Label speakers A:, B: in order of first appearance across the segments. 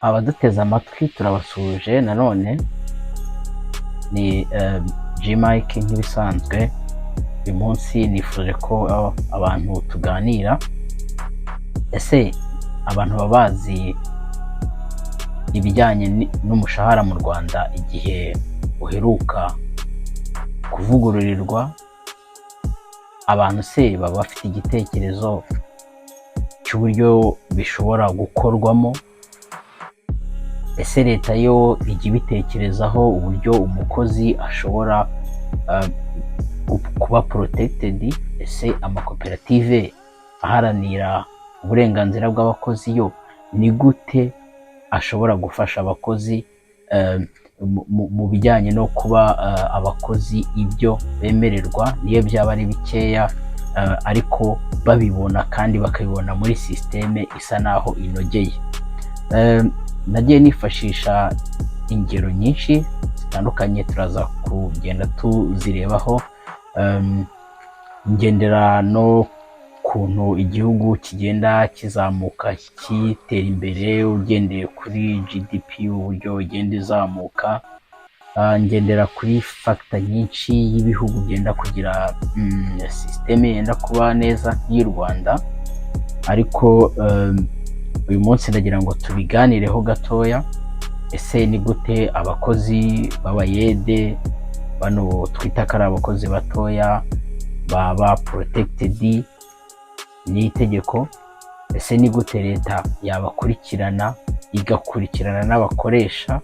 A: Abaduteze amatwi turabasuhuje nanone, ni G-Mike nk'ibisanzwe. Uyu munsi nifuje ko abantu tuganira. Ese abantu baba bazi ibijyanye n'umushahara mu Rwanda igihe uheruka kuvugururirwa? Abantu se baba bafite igitekerezo cy'uburyo bishobora gukorwamo? Ese leta yo ijya ibitekerezaho uburyo umukozi ashobora kuba protected? Ese amakoperative aharanira uburenganzira bw'abakozi yo ni gute ashobora gufasha abakozi mu bijyanye no kuba abakozi ibyo bemererwa niyo byaba ari bikeya, ariko babibona kandi bakabibona muri sisiteme isa naho inogeye? Nagiye nifashisha ingero nyinshi zitandukanye, turaza kugenda tuzirebaho. Ngendera no kuntu igihugu kigenda kizamuka kitera imbere ugendeye kuri GDP, uburyo igenda izamuka. Ngendera kuri factor nyinshi y'ibihugu byenda kugira sisiteme yenda kuba neza nk'iy'u Rwanda, ariko uyu munsi ndagira ngo tubiganireho gatoya. Ese ni gute abakozi b'abayede bano twita ko ari abakozi batoya baba protected n'itegeko? Ese ni gute leta yabakurikirana igakurikirana n'abakoresha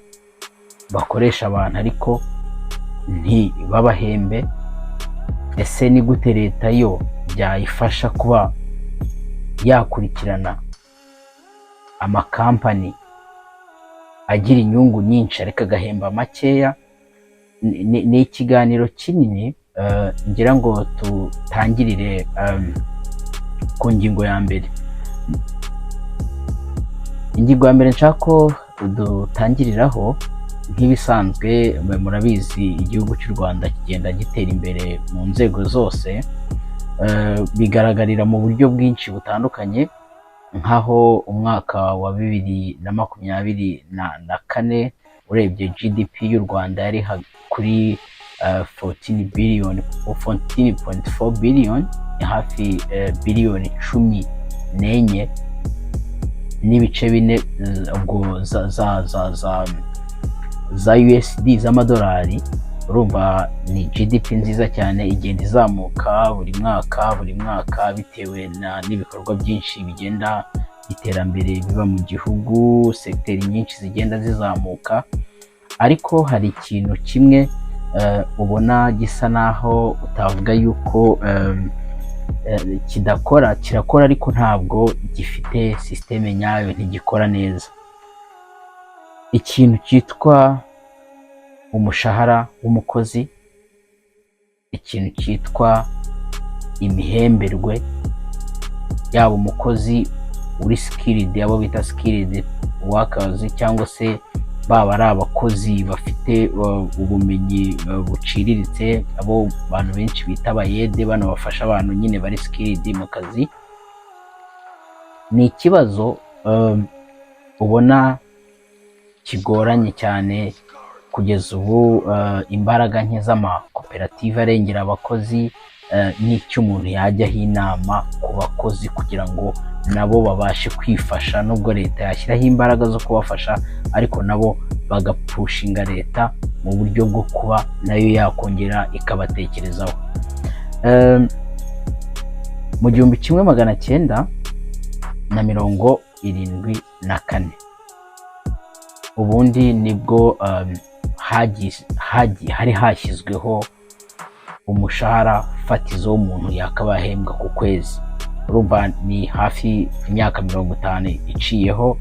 A: bakoresha abantu ariko ntibabahembe? Ese ni gute leta yo byayifasha kuba yakurikirana amakampani agira inyungu nyinshi ariko agahemba makeya? Ni ikiganiro kinini, ngira ngo tutangirire ku ngingo ya mbere. Ingingo ya mbere nshaka ko dutangiriraho, nk'ibisanzwe murabizi igihugu cy'u Rwanda kigenda gitera imbere mu nzego zose, bigaragarira mu buryo bwinshi butandukanye. Nk'aho umwaka wa 2024 urebye GDP y'u Rwanda yari kuri 14.4 billion, hafi biliyoni 14 n'ibice 4 ubwo za USD z'amadolari. Urumva ni GDP nziza cyane, igenda izamuka buri mwaka bitewe n'ibikorwa byinshi bigenda iterambere biba mu gihugu, sekiteri nyinshi zigenda zizamuka. Ariko hari ikintu kimwe ubona gisa naho utavuga yuko kirakora, ariko ntabwo gifite sisiteme nyayo, ntigikora neza. Ikintu cyitwa umushahara w'umukozi, ikintu cyitwa imihemberwe, yaba umukozi uri skilled, abo bita skilled workers, cyangwa se baba ari abakozi bafite ubumenyi buciriritse, abo bantu benshi bita abayede, bano bafasha abantu nyine bari skilled mu kazi. Ni ikibazo ubona kigoranye cyane kugeza ubu. Imbaraga nke z'amakoperative arengera abakozi, n'icyo umuntu yajyaho inama ku bakozi kugira ngo nabo babashe kwifasha. Nubwo leta yashyiraho imbaraga zo kubafasha, ariko nabo bagapushinga leta mu buryo bwo kuba nayo yakongera ikabatekerezaho. Mu 1974 ubundi nibwo hari hashyizweho umushahara fatizo w'umuntu yakabahembwa ku kwezi. Urumva ni hafi imyaka 50 iciyeho.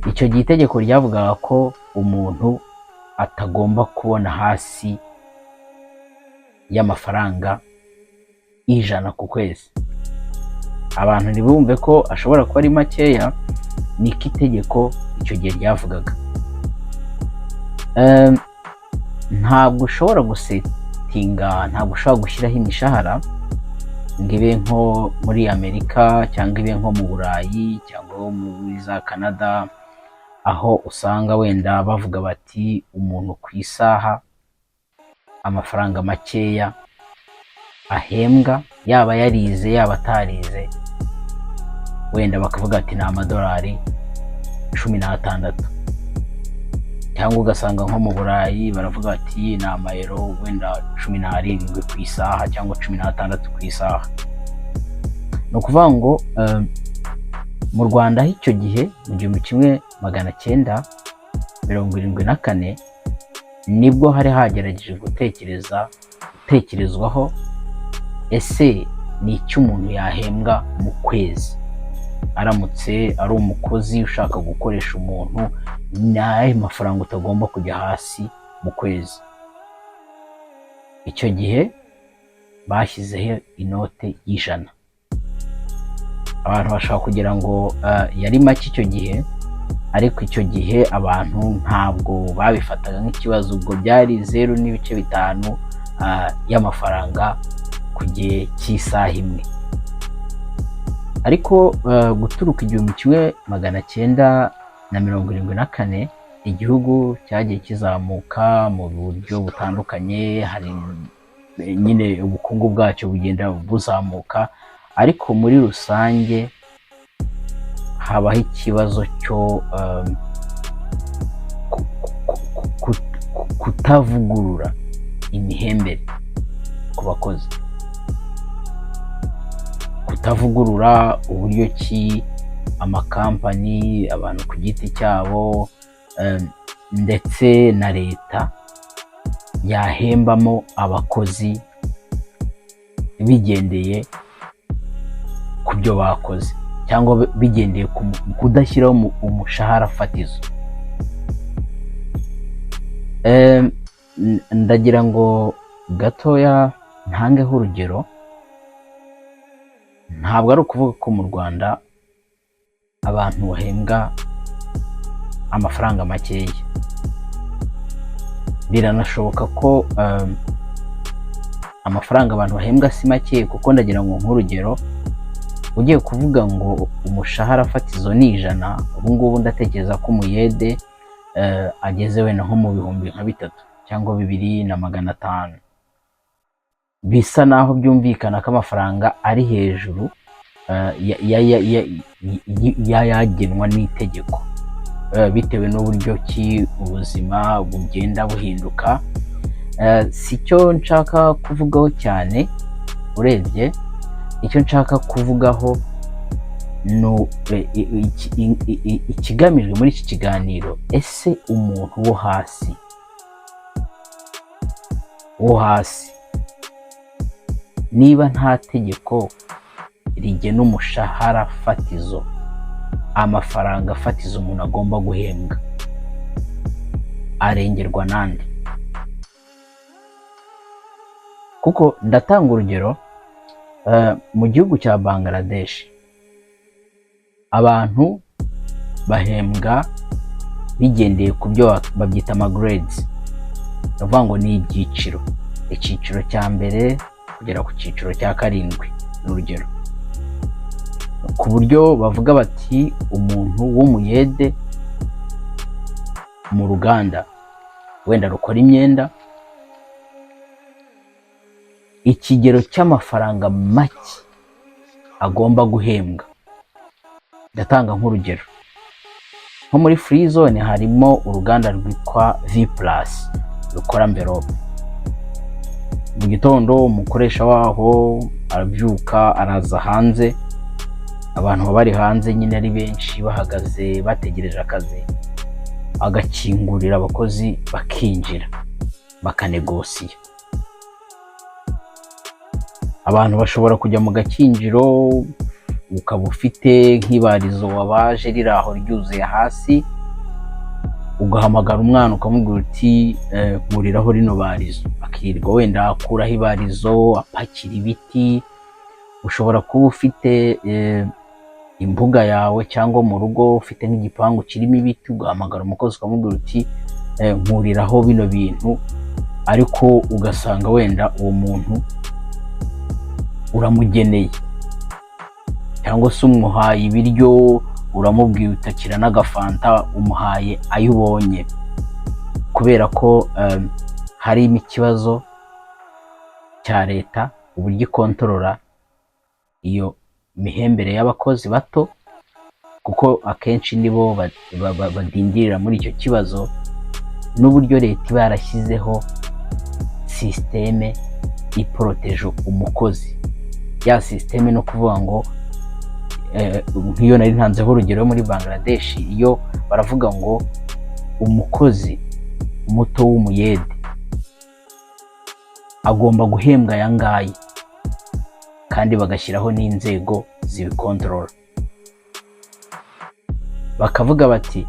A: Icyo gihe itegeko ryavugaga ko umuntu atagomba kubona hasi y'amafaranga 100 ku kwezi. Abantu ntibumve ko ashobora kuba ari makeya, niko itegeko icyo gihe ryavugaga. Ntabwo ushobora ntabwo ushobora gushyiraho imishahara ngo ibe nko muri Amerika cyangwa ibe nko mu Burayi cyangwa muri za Canada aho usanga wenda bavuga bati umuntu ku isaha amafaranga makeya ahembwa, yaba yarize yaba atarize, wenda bakavuga ati ni amadolari 16, cyangwa ugasanga nko mu Burayi baravuga bati ni amayero wenda 17 ku isaha cyangwa 16 ku isaha. Ni ukuvuga ngo mu Rwanda icyo gihe mu 1974 nibwo hari hagerageje gutekerezwaho ese ni icyo umuntu yahembwa mu kwezi aramutse ari umukozi ushaka gukoresha umuntu, ni ayahe mafaranga utagomba kujya hasi mu kwezi. Icyo gihe bashyizeho inote y'100. Abantu bashaka kugira ngo yari make icyo gihe, ariko icyo gihe abantu ntabwo babifataga nk'ikibazo, ubwo byari 0.5 y'amafaranga ku gihe cy'isaha imwe. Ariko guturuka 1974 igihugu cyagiye kizamuka mu buryo butandukanye, hari nyine ubukungu bwacyo bugenda buzamuka, ariko muri rusange habaho ikibazo cyo kutavugurura imihembere ku bakozi, kutavugurura uburyo ki amakampani, abantu ku giti cyabo ndetse na leta yahembamo abakozi bigendeye ku byo bakoze, cyangwa bigendeye ku kudashyiraho umushahara fatizo. Ndagira ngo gatoya ntangeho urugero. Ntabwo ari ukuvuga ko mu Rwanda abantu bahembwa amafaranga makeya, biranashoboka ko amafaranga abantu bahembwa si make, kuko ndagira ngo nk'urugero ugiye kuvuga ngo umushahara fatizo ni 100, ubu ngubu ndatekereza ko umuyede ageze wenda nko mu bihumbi nka 3 cyangwa 2,500. Bisa naho byumvikana ko amafaranga ari hejuru yagenwa n'itegeko, bitewe n'uburyo ki ubuzima bugenda buhinduka. Si cyo nshaka kuvugaho cyane, urebye icyo nshaka kuvugaho no ikigamijwe muri iki kiganiro, ese umuntu wo hasi niba nta tegeko rigena umushahara fatizo, amafaranga fatizo umuntu agomba guhembwa, arengerwa nande? Kuko ndatanga urugero, mu gihugu cya Bangladesh abantu bahembwa bigendeye ku byo babyita amagrades, bavuga ngo ni ibyiciro, icyiciro cya mbere kugera ku cyiciro cya 7 n'urugero, ku buryo bavuga bati umuntu w'umuyede mu ruganda wenda rukora imyenda, ikigero cy'amafaranga make agomba guhembwa. Ndatanga nk'urugero, nko muri free zone harimo uruganda rwitwa V+ rukora envelope. Mu gitondo umukoresha waho arabyuka araza hanze, abantu baba bari hanze nyine ari benshi bahagaze bategereje akazi, agakingurira abakozi bakinjira bakanegosiya. Abantu bashobora kujya mu gakinjiro, ukaba ufite nk'ibarizo wabaje riri aho ryuzuye hasi, ugahamagara umwana ukamubwira uti nkuriraho rino barizo, akirirwa wenda akuraho ibarizo, apakira ibiti. Ushobora kuba ufite imbuga yawe cyangwa mu rugo ufite nk'igipangu kirimo ibiti, ugahamagara umukozi ukamubwira uti nkuriraho bino bintu, ariko ugasanga wenda uwo muntu uramugeneye, cyangwa se umuhaye ibiryo uramubwiye utakira n'agafanta umuhaye ayo ubonye, kubera ko harimo ikibazo cya leta uburyo ikontorora iyo mihembere y'abakozi bato, kuko akenshi nibo badindirira muri icyo kibazo, n'uburyo leta iba yarashyizeho sisiteme iporoteje umukozi. Ya sisiteme no kuvuga ngo nk'iyo nari ntanzeho urugero muri Bangladesh, iyo baravuga ngo umukozi muto w'umuyede agomba guhembwa aya ngaya, kandi bagashyiraho n'inzego zibikontorora. Bakavuga bati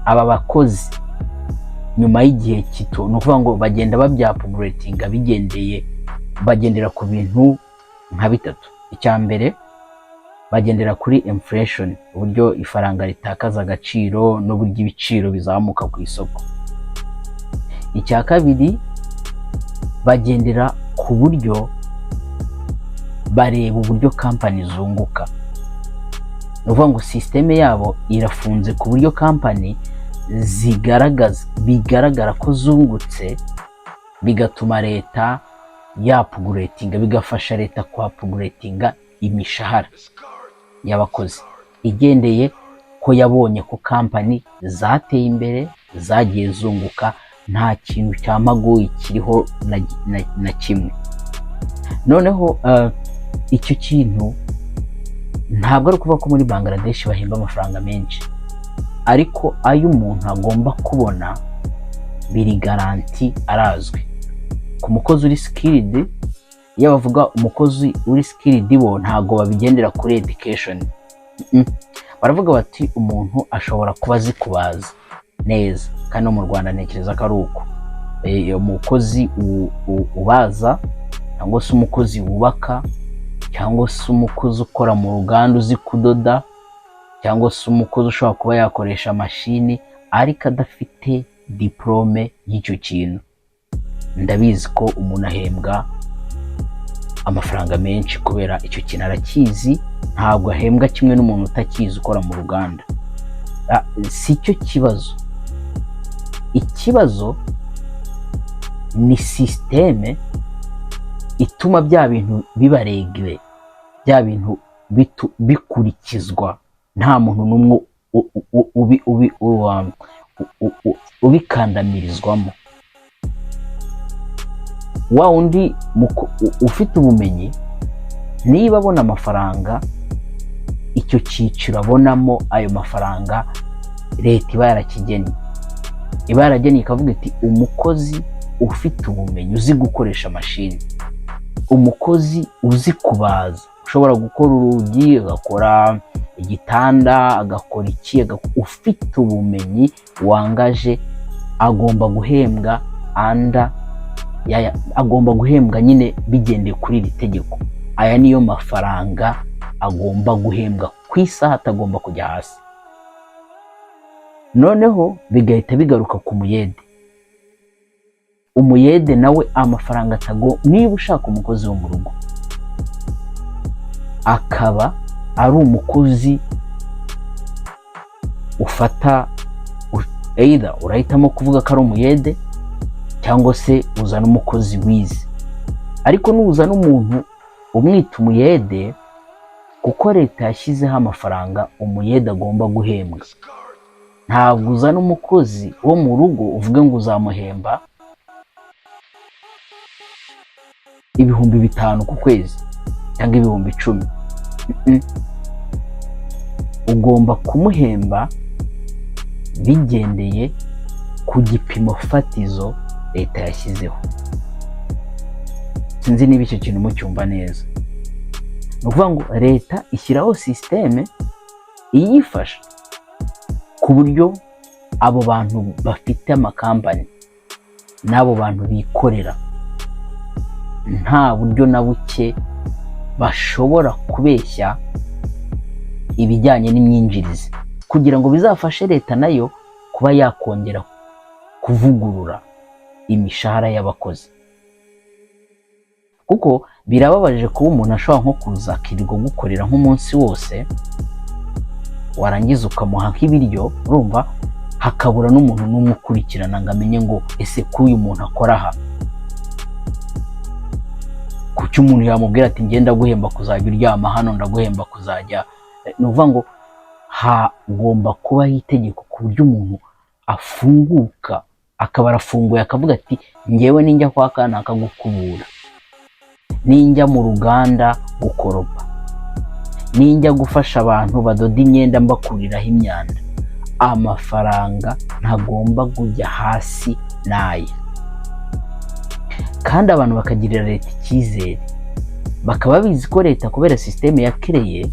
A: aba bakozi nyuma y'igihe kito, ni ukuvuga ngo bagenda babyapuburetinga bagendera ku bintu nka bitatu. Icya mbere bagendera kuri inflation, uburyo ifaranga ritakaza agaciro n'uburyo ibiciro bizamuka ku isoko. Icya kabiri bagendera ku buryo bareba uburyo kampani zunguka, ni ukuvuga ngo sisiteme yabo irafunze ku buryo kampani bigaragara ko zungutse, bigatuma leta yapuguretinga, bigafasha leta kwapuguretinga imishahara y'abakozi igendeye ko yabonye ko kampani zateye imbere, zagiye zunguka, nta kintu cyamaguye kiriho na kimwe. Noneho icyo kintu ntabwo ari ukuvuga ko muri Bangladesh bahemba amafaranga menshi, ariko ayo umuntu agomba kubona biri garanti, arazwi. Ku mukozi uri skilled, iyo bavuga umukozi uri skilled bo ntago babigendera kuri education, baravuga bati umuntu ashobora kuba azi kubaza neza, kandi no mu Rwanda ntekereza ko ari uko. Umukozi ubaza, cyangwa se umukozi wubaka, cyangwa se umukozi ukora mu ruganda uzi kudoda, cyangwa se umukozi ushobora kuba yakoresha mashini ariko adafite diplome y'icyo kintu, ndabizi ko umuntu ahembwa amafaranga menshi kubera icyo kintu arakizi. Ntabwo ahembwa kimwe n'umuntu utakizi ukora mu ruganda. Si cyo kibazo. Ikibazo ni sisiteme ituma bya bintu bibaregwe, bya bintu bikurikizwa, nta muntu n'umwe ubikandamirizwamo. Wa undi ufite ubumenyi, niba abona amafaranga, icyo cyiciro abonamo ayo mafaranga leta iba yarakigennye, ikavuga iti umukozi ufite ubumenyi, uzi gukoresha mashini, umukozi uzi kubaza, ushobora gukora urugi, agakora igitanda, agakora iki, ufite ubumenyi wangaje, agomba guhembwa agomba guhembwa nyine bigendeye kuri iri tegeko. Aya niyo mafaranga agomba guhembwa ku isaha, atagomba kujya hasi. Noneho bigahita bigaruka ku muyede. Umuyede nawe amafaranga niba ushaka umukozi wo mu rugo akaba ari umukozi ufata, either urahitamo kuvuga ko ari umuyede, cyangwa se uzana umukozi wize. Ariko nuzana umuntu umwita umuyede, kuko leta yashyizeho amafaranga umuyede agomba guhembwa, ntabwo uzana umukozi wo mu rugo uvuge ngo uzamuhemba 5,000 ku kwezi cyangwa 10,000. Ugomba kumuhemba bigendeye ku gipimo fatizo leta yashyizeho. Sinzi niba icyo kintu mucyumva neza. Ni ukuvuga ngo leta ishyiraho sisiteme iyifasha ku buryo abo bantu bafite amakampani n'abo bantu bikorera nta buryo na buke bashobora kubeshya ibijyanye n'imyinjirize, kugira ngo bizafashe leta nayo kuba yakongera kuvugurura imishahara y'abakozi. Kuko birababaje kuba umuntu ashobora nko kuza akirirwa gukorera nk'umunsi wose, warangiza ukamuha nk'ibiryo, urumva hakabura n'umuntu n'umwe ukurikirana ngo amenye ngo ese ko uyu muntu akora aha, kuki umuntu yamubwira ati ngenda guhemba kuzajya uryama hano, ndaguhemba kuzajya. Ni ukuvuga ngo hagomba kubaho itegeko ku buryo umuntu afunguka, akaba arafunguye akavuga ati ngewe ninjya kwa kanaka gukubura, ninjya mu ruganda gukoropa, ninjya gufasha abantu badoda imyenda mbakuriraho imyanda, amafaranga ntagomba kujya hasi n'aya. Kandi abantu bakagirira leta icyizere, bakaba bizi ko leta kubera sisiteme yakereye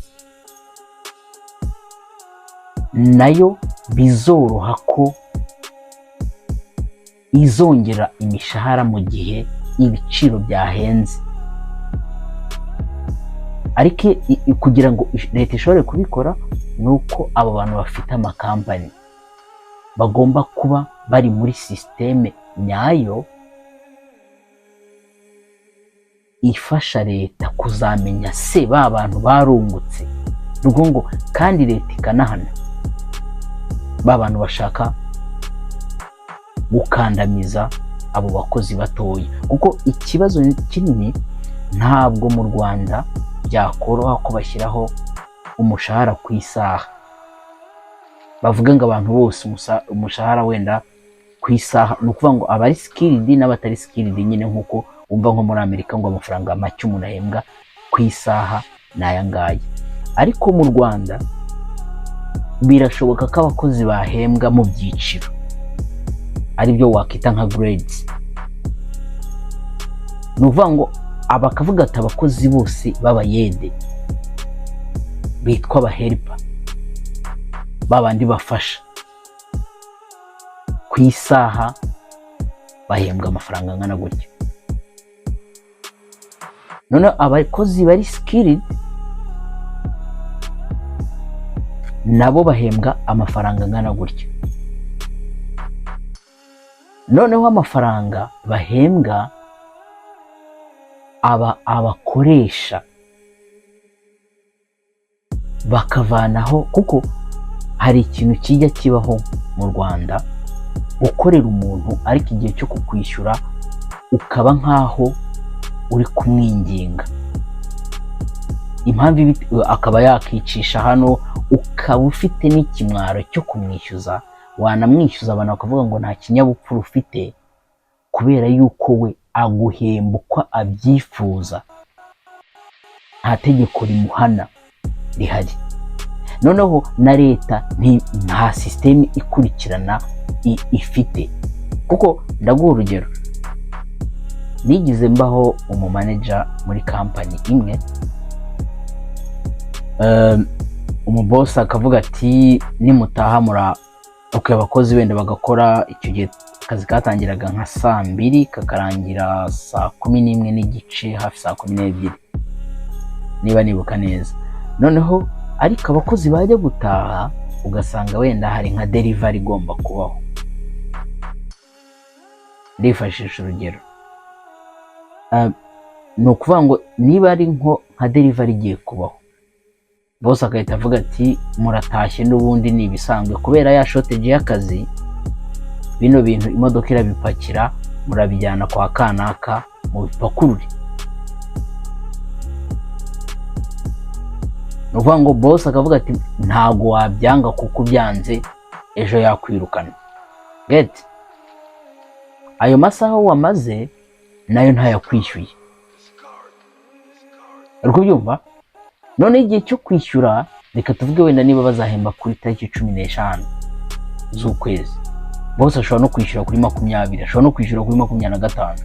A: nayo bizoroha ko izongera imishahara mu gihe ibiciro byahenze. Ariko kugira ngo leta ishobore kubikora ni uko abo bantu bafite amakampani bagomba kuba bari muri sisiteme nyayo ifasha leta kuzamenya se ba bantu barungutse, ngo kandi leta ikanahana ba bantu bashaka gukandamiza abo bakozi batoya. Kuko ikibazo kinini, ntabwo mu Rwanda byakoroha ko bashyiraho umushahara ku isaha, bavuga ngo abantu bose umushahara wenda ku isaha. Ni ukuvuga ngo abari skilled n'abatari skilled nyine, nk'uko umva nko muri Amerika ngo amafaranga make umuntu ahembwa ku isaha ni aya ngaya. Ariko mu Rwanda birashoboka ko abakozi bahembwa mu byiciro, aribyo wakita nka grades. Ni ukuvuga ngo abakavuga ati abakozi bose b'abayede bitwa abahelpa, babandi bafasha, ku isaha bahembwa amafaranga angana gutya. None abakozi bari skilled nabo bahembwa amafaranga angana gutya. Noneho amafaranga bahembwa abakoresha bakavanaho, kuko hari ikintu kijya kibaho mu Rwanda, gukorera umuntu ariko igihe cyo kukwishyura ukaba nkaho uri kumwinginga, impamvu akaba yakicisha hano, ukaba ufite n'ikimwaro cyo kumwishyuza, wanamwishyuza abantu bakavuga ngo nta kinyabupfura ufite, kubera yuko we aguhemba uko abyifuza, nta tegeko rimuhana rihari. Noneho na leta nta sisiteme ikurikirana ifite. Kuko ndaguha urugero, nigize mbaho umumanager muri kampani imwe, umubosi akavuga ati nimutaha abakozi wenda bagakora, icyo gihe akazi katangiraga nka saa 2 kakarangira saa 11 n'igice, hafi saa 12 niba nibuka neza. Noneho ariko abakozi bajya gutaha ugasanga wenda hari nka delivery igomba kubaho. Ndifashisha urugero, ni ukuvuga ngo niba ari nka delivery igiye kubaho, bose agahita avuga ati muratashye n'ubundi ni ibisanzwe, kubera ya shortage y'akazi, bino bintu imodoka irabipakira, murabijyana kwa kanaka mu bipakurure. Ni ukuvuga ngo bose akavuga ati ntago wabyanga kuko byanze ejo yakwirukana. Get ayo masaha wamaze nayo ntayakwishyuye, ariko byumva. None igihe cyo kwishyura, reka tuvuge wenda niba bazahemba kuri tariki 15 z'ukwezi, bose ashobora no kwishyura kuri 20, ashobora no kwishyura kuri 25.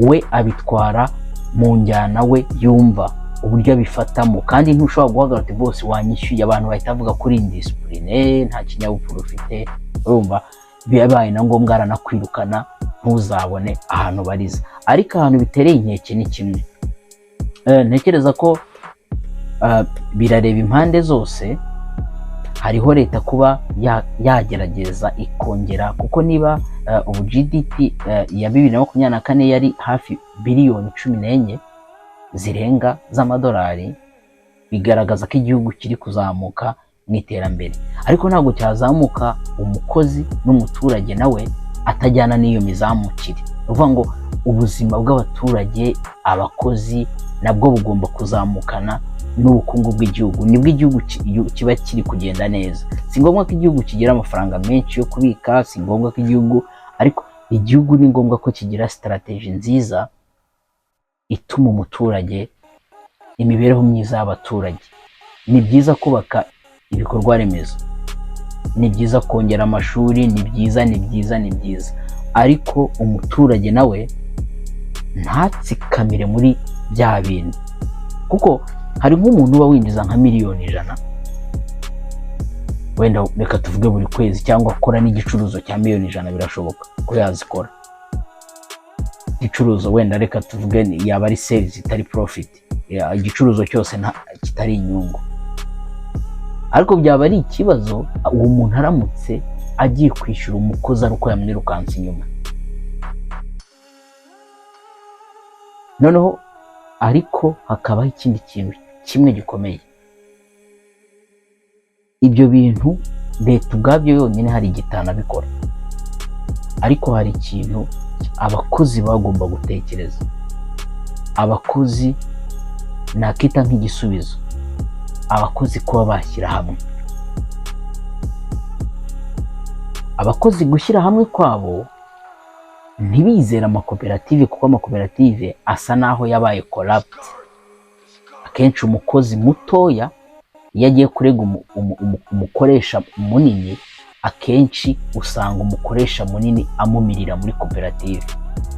A: We abitwara mu njyana we yumva uburyo abifatamo, kandi ntushobora guhagarara ati bose wanyishyuye, abantu bahita bavuga kuri indiscipline, nta kinyabupfura ufite. Urumva bibaye na ngombwa aranakwirukana, ntuzabone ahantu bariza. Ariko ahantu bitereye inkeke ni kimwe, ntekereza ko birareba impande zose. Hariho leta kuba yagerageza ikongera, kuko niba ubu GDP ya 2024 yari hafi biliyoni 14 zirenga z'amadolari, bigaragaza ko igihugu kiri kuzamuka mu iterambere. Ariko ntabwo cyazamuka umukozi n'umuturage nawe atajyana n'iyo mizamukire. Uvuga ngo ubuzima bw'abaturage, abakozi nabwo bugomba kuzamukana n'ubukungu bw'igihugu, nibwo igihugu kiba kiri kugenda neza. Si ngombwa ko igihugu kigira amafaranga menshi yo kubika, si ngombwa ko ariko igihugu ni ngombwa ko kigira strategy nziza ituma umuturage, imibereho myiza y'abaturage. Ni byiza kubaka ibikorwa remezo, ni byiza kongera amashuri, ni byiza, ariko umuturage nawe ntatsikamire muri bya bintu, kuko hari nk'umuntu uba winjiza nka miliyoni 100, wenda reka tuvuge buri kwezi, cyangwa akora n'igicuruzo cya miliyoni 100, birashoboka ko yazikora igicuruzo, wenda reka tuvuge yaba ari sales itari profit, igicuruzo cyose kitari inyungu. Ariko byaba ari ikibazo uwo muntu aramutse agiye kwishyura umukozi ari uko yamwirukanse inyuma. Noneho ariko hakabaho ikindi kintu kimwe gikomeye. Ibyo bintu leta ubwabyo yonyine hari igitana bikora, ariko hari ikintu abakozi bagomba gutekereza. Abakozi nakita nk'igisubizo, abakozi kuba bashyira hamwe. Abakozi gushyira hamwe kwabo, ntibizera amakoperative, kuko amakoperative asa naho yabaye corrupt. Akenshi umukozi mutoya iyo agiye kurega umukoresha munini, akenshi usanga umukoresha munini amumirira muri koperative,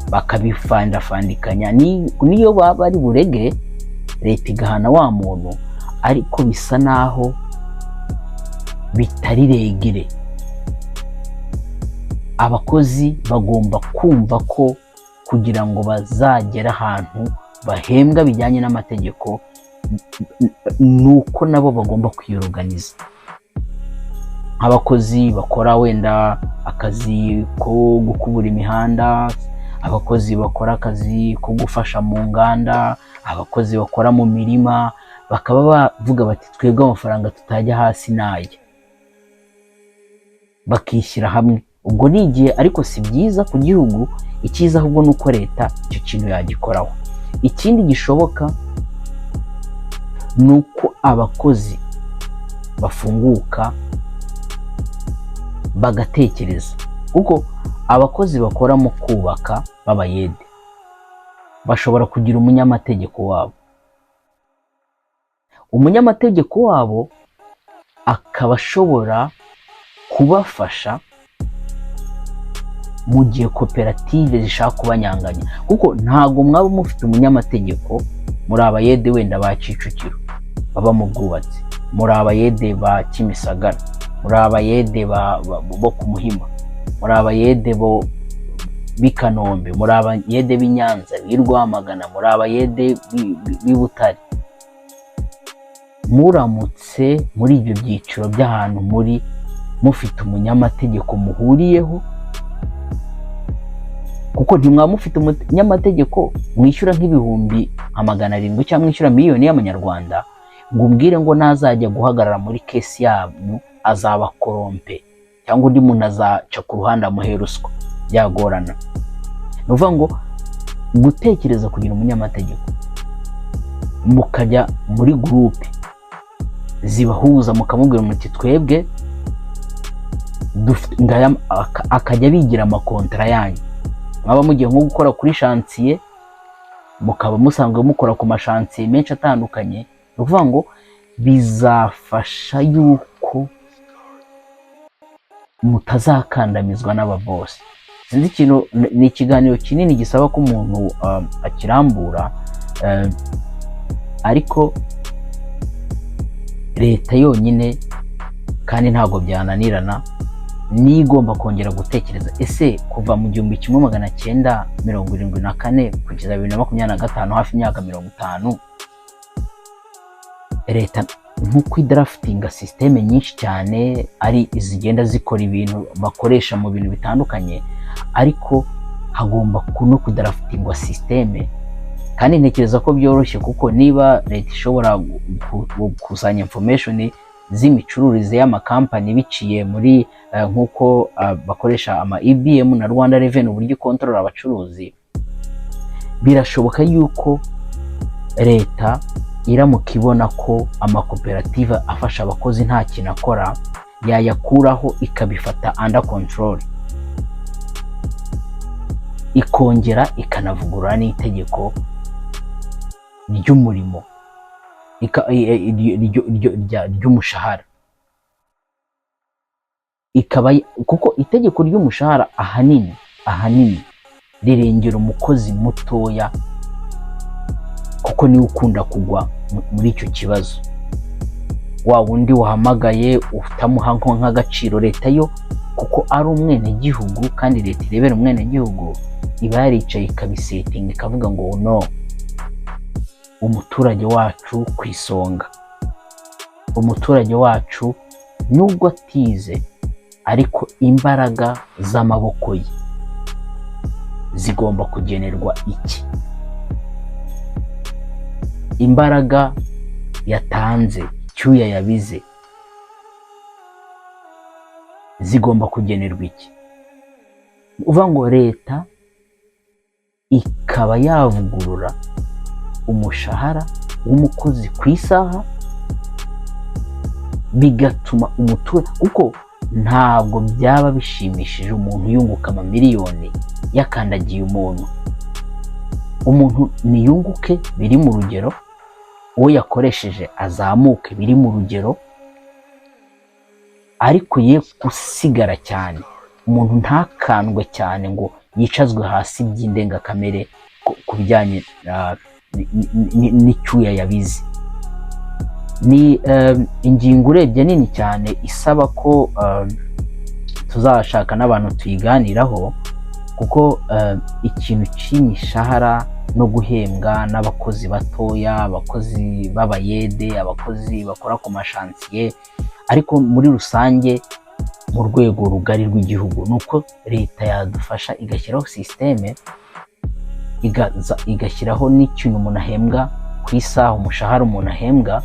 A: bakabifandikanya. Niyo baba ari burege, leta igahana wa muntu, ariko bisa naho bitari regire. Abakozi bagomba kumva ko kugira ngo bazagera ahantu bahembwa bijyanye n'amategeko, nuko nabo bagomba kwiyoruganiza. Abakozi bakora wenda akazi ko gukubura imihanda, abakozi bakora akazi ko gufasha mu nganda, abakozi bakora mu mirima, bakaba bavuga bati twebwe amafaranga tutajya hasi n'aya, bakishyira hamwe. Ubwo ni igihe, ariko si byiza ku gihugu. Icyiza ahubwo nuko leta icyo kintu yagikoraho. Ikindi gishoboka nuko abakozi bafunguka bagatekereza, kuko abakozi bakora mu kubaka b'abayede bashobora kugira umunyamategeko wabo. Umunyamategeko wabo akaba ashobora kubafasha mu gihe koperative zishaka kubanyanganya, kuko ntago mwaba mufite umunyamategeko muri abayede wenda ba Kicukiro baba mu bwubatsi, muri abayede ba Kimisagara, muri abayede bo ku Muhima, muri abayede bo b'Ikanombe, muri abayede b'Inyanza, b'Rwamagana, muri abayede b'Ibutare. Muramutse muri ibyo byiciro by'ahantu muri mufite umunyamategeko muhuriyeho, kuko ntimwaba mufite umunyamategeko mwishyura nk'ibihumbi 700 cyangwa mwishyura miliyoni y'amanyarwanda, ngo umbwire ngo nazajya guhagarara muri kesi yanyu azaba korompe, cyangwa undi muntu azaca ku ruhande amuhe ruswa, byagorana. Ni ukuvuga ngo gutekereza kugira umunyamategeko, mukajya muri gurupe zibahuza, mukamubwira muti twebwe akajya bigira amakontra yanyu. Mwaba mugiye nko gukora kuri shansiye, mukaba musanzwe mukora ku mashansiye menshi atandukanye. Ni ukuvuga ngo bizafasha yuko mutazakandamizwa n'ababosi. Sinzi ikintu, ni ikiganiro kinini gisaba ko umuntu akirambura, ariko leta yonyine kandi ntago byananirana, ni igomba kongera gutekereza. Ese kuva mu 1974 kugeza 2025, hafi imyaka 50, leta nkuko idraftinga systeme nyinshi cyane, ari izigenda zikora ibintu bakoresha mu bintu bitandukanye, ariko hagomba no kudraftingwa systeme kandi ntekereza ko byoroshye, kuko niba leta ishobora gukusanya information z'imicururize y'amakampani biciye muri nk'uko bakoresha ama EBM na Rwanda Revenue uburyo control abacuruzi, birashoboka yuko leta iramuka ibona ko amakoperative afasha abakozi nta kintu akora, yayakuraho ikabifata under control, ikongera ikanavugurura n'itegeko ry'umurimo ry'umushahara, ikaba kuko itegeko ry'umushahara ahanini rirengera umukozi mutoya, kuko niwe ukunda kugwa muri icyo kibazo. Wa wundi wahamagaye utamuha nk'agaciro, leta yo kuko ari umwenegihugu, kandi leta irebera umwenegihugu, iba yaricaye ikabisetinga ikavuga ngo no, umuturage wacu ku isonga, umuturage wacu nubwo atize ariko imbaraga z'amaboko ye zigomba kugenerwa iki, imbaraga yatanze, icyuya yabize, zigomba kugenerwa iki. Uvuga ngo leta ikaba yavugurura umushahara w'umukozi ku isaha, bigatuma umuturage, kuko ntabwo byaba bishimishije umuntu yunguka amamiliyoni yakandagiye umuntu niyunguke biri mu rugero, uwo yakoresheje azamuke biri mu rugero, ariko ye gusigara cyane, umuntu ntakandwe cyane ngo yicazwe hasi by'indengakamere ku bijyanye n'icyuya yabize. Ni ingingo urebye nini cyane isaba ko tuzashaka n'abantu tuyiganiraho, kuko ikintu cy'imishahara no guhembwa n'abakozi batoya, abakozi b'abayede, abakozi bakora ku mashansiye, ariko muri rusange mu rwego rugari rw'igihugu, nuko leta yadufasha igashyiraho systeme, igashyiraho n'ikintu umuntu ahembwa ku isaha, umushahara umuntu ahembwa,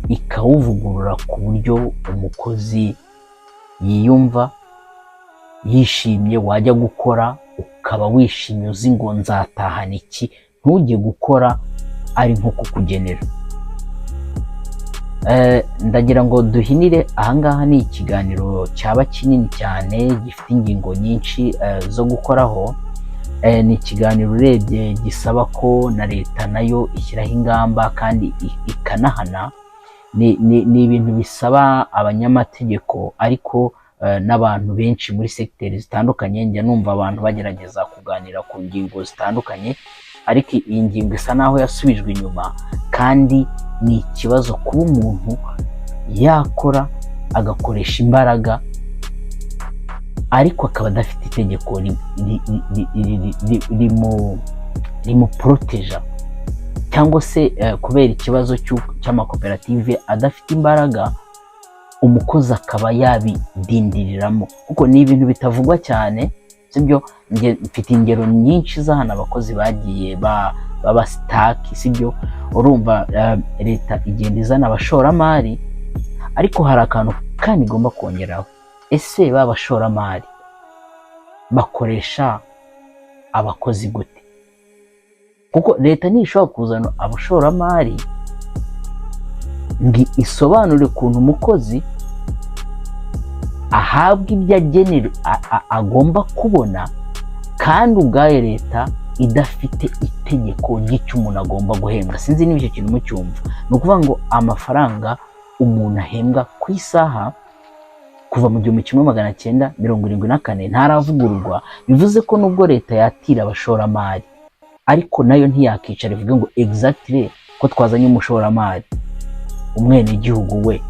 A: ikawuvugurura ku buryo umukozi yiyumva yishimye, wajya gukora ukaba wishimye uzi ngo nzatahana iki, ntujye gukora ari nko kukugenera. Ndagira ngo duhinire ahangaha, ni ikiganiro cyaba kinini cyane gifite ingingo nyinshi zo gukoraho. Ni ikiganiro urebye gisaba ko na leta nayo ishyiraho ingamba kandi ikanahana. Ni ibintu bisaba abanyamategeko, ariko n'abantu benshi muri segiteri zitandukanye. Njya numva abantu bagerageza kuganira ku ngingo zitandukanye, ariko iyi ngingo isa naho yasubijwe inyuma, kandi ni ikibazo kuba umuntu yakora agakoresha imbaraga ariko akaba adafite itegeko rimuporoteja, cyangwa se kubera ikibazo cy'amakoperative adafite imbaraga, umukozi akaba yabidindiriramo, kuko ni ibintu bitavugwa cyane, sibyo? Mfite ingero nyinshi z'ahantu abakozi bagiye baba sitaki, sibyo? Urumva leta igenda izana abashoramari, ariko hari akantu kandi igomba kongeraho. Ese babashoramari bakoresha abakozi gute? Kuko leta ntishobora kuzana abashoramari ngo isobanure ukuntu umukozi ahabwa ibyo agenera agomba kubona, kandi ubwayo leta idafite itegeko ry'icyo umuntu agomba guhembwa. Sinzi niba icyo kintu mucyumva. Ni ukuvuga ngo amafaranga umuntu ahembwa ku isaha kuva mu 1974 ntaravugururwa, bivuze ko nubwo leta yatira abashoramari, ariko nayo ntiyakicara ivuga ngo exactly ko twazanye umushoramari, umwenegihugu we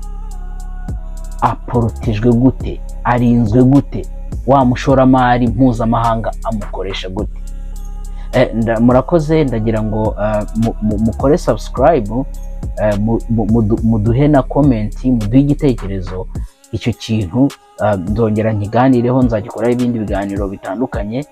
A: aporotejwe gute, arinzwe gute, wa mushoramari mpuzamahanga amukoresha gute. Murakoze, ndagira ngo mukore subscribe, muduhe na comment, muduhe igitekerezo. Icyo kintu ndongera nkiganireho, nzagikoraho ibindi biganiro bitandukanye,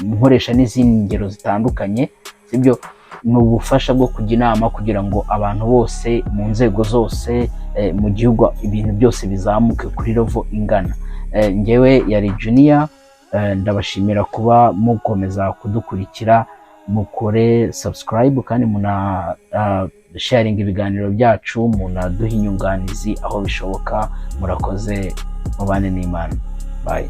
A: nkoresha n'izindi ngero zitandukanye, sibyo. Ni ubufasha bwo kujya inama kugira ngo abantu bose mu nzego zose mu gihugu ibintu byose bizamuke kuri level ingana. Njyewe yari Junior, ndabashimira kuba mukomeza kudukurikira, mukore subscribe kandi muna sharing ibiganiro byacu, munaduha inyunganizi aho bishoboka. Murakoze, mubane n'Imana. Bye.